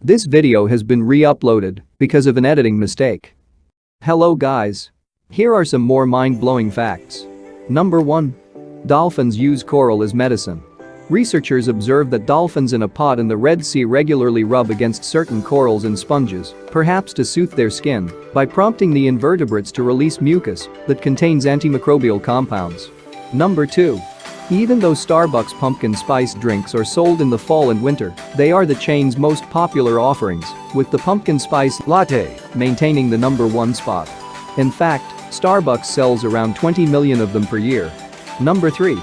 This video has been re-uploaded because of an editing mistake. Hello guys. Here are some more mind-blowing facts. Number 1. Dolphins use coral as medicine. Researchers observed that dolphins in a pond in the Red Sea regularly rub against certain corals and sponges, perhaps to soothe their skin, by prompting the invertebrates to release mucus that contains antimicrobial compounds. Number 2. Even though Starbucks pumpkin spice drinks are sold in the fall and winter, they are the chain's most popular offerings, with the pumpkin spice latte maintaining the number 1 spot. In fact, Starbucks sells around 20 million of them per year. Number 3.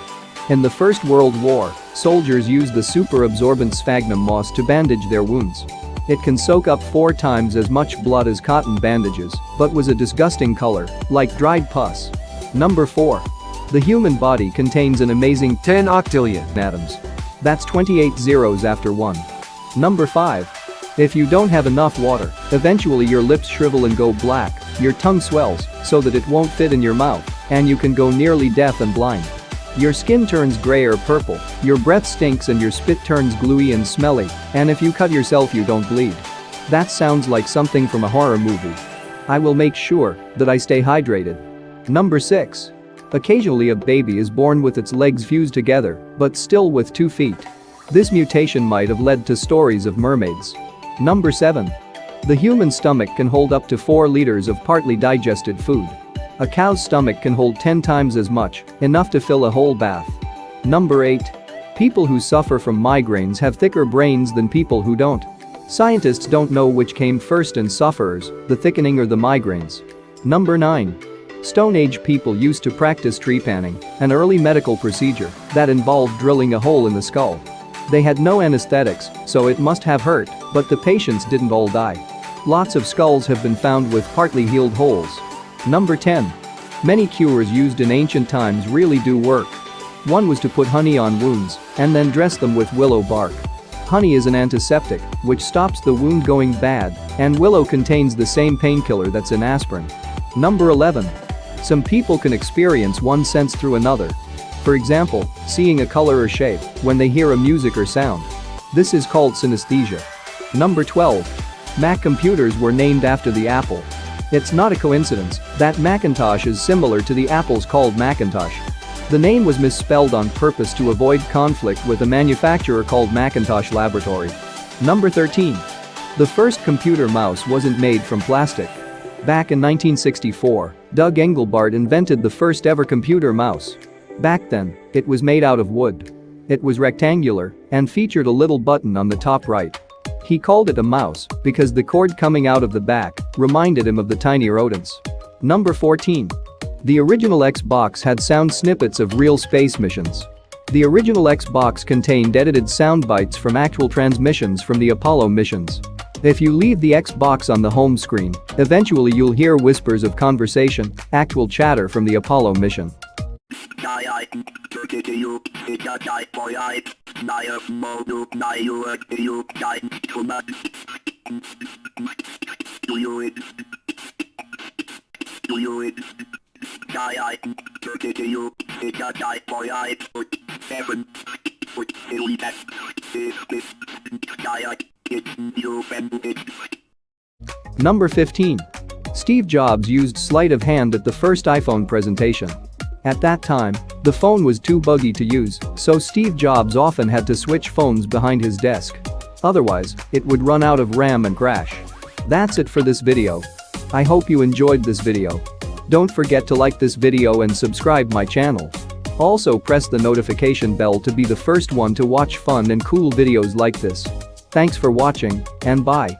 In the First World War, soldiers used the super-absorbent sphagnum moss to bandage their wounds. It can soak up 4 times as much blood as cotton bandages, but was a disgusting color, like dried pus. Number 4. The human body contains an amazing 10 octillion atoms. That's 28 zeros after 1. Number 5. If you don't have enough water, eventually your lips shrivel and go black, your tongue swells so that it won't fit in your mouth, and you can go nearly deaf and blind. Your skin turns gray or purple, your breath stinks and your spit turns gluey and smelly, and if you cut yourself you don't bleed. That sounds like something from a horror movie. I will make sure that I stay hydrated. Number 6. Occasionally a baby is born with its legs fused together, but still with 2 feet. This mutation might have led to stories of mermaids. Number 7. The human stomach can hold up to 4 liters of partly digested food. A cow's stomach can hold 10 times as much, enough to fill a whole bath. Number 8. People who suffer from migraines have thicker brains than people who don't. Scientists don't know which came first in sufferers, the thickening or the migraines. Number 9. Stone Age people used to practice trepanning, an early medical procedure that involved drilling a hole in the skull. They had no anesthetics, so it must have hurt, but the patients didn't all die. Lots of skulls have been found with partly healed holes. Number 10. Many cures used in ancient times really do work. One was to put honey on wounds and then dress them with willow bark. Honey is an antiseptic, which stops the wound going bad, and willow contains the same painkiller that's in aspirin. Number 11. Some people can experience one sense through another. For example, seeing a color or shape when they hear a music or sound. This is called synesthesia. Number 12. Mac computers were named after the Apple. It's not a coincidence that Macintosh is similar to the Apple's called Macintosh. The name was misspelled on purpose to avoid conflict with a manufacturer called Macintosh Laboratory. Number 13. The first computer mouse wasn't made from plastic. Back in 1964, Doug Engelbart invented the first ever computer mouse. Back then, it was made out of wood. It was rectangular and featured a little button on the top right. He called it a mouse because the cord coming out of the back reminded him of the tiny rodents. Number 14. The original Xbox had sound snippets of real space missions. The original Xbox contained edited sound bites from actual transmissions from the Apollo missions. If you leave the Xbox on the home screen, eventually you'll hear whispers of conversation, actual chatter from the Apollo mission. Number 15. Steve Jobs used sleight of hand at the first iPhone presentation. At that time, the phone was too buggy to use, so Steve Jobs often had to switch phones behind his desk. Otherwise, it would run out of RAM and crash. That's it for this video. I hope you enjoyed this video. Don't forget to like this video and subscribe my channel. Also press the notification bell to be the first one to watch fun and cool videos like this. Thanks for watching, and bye.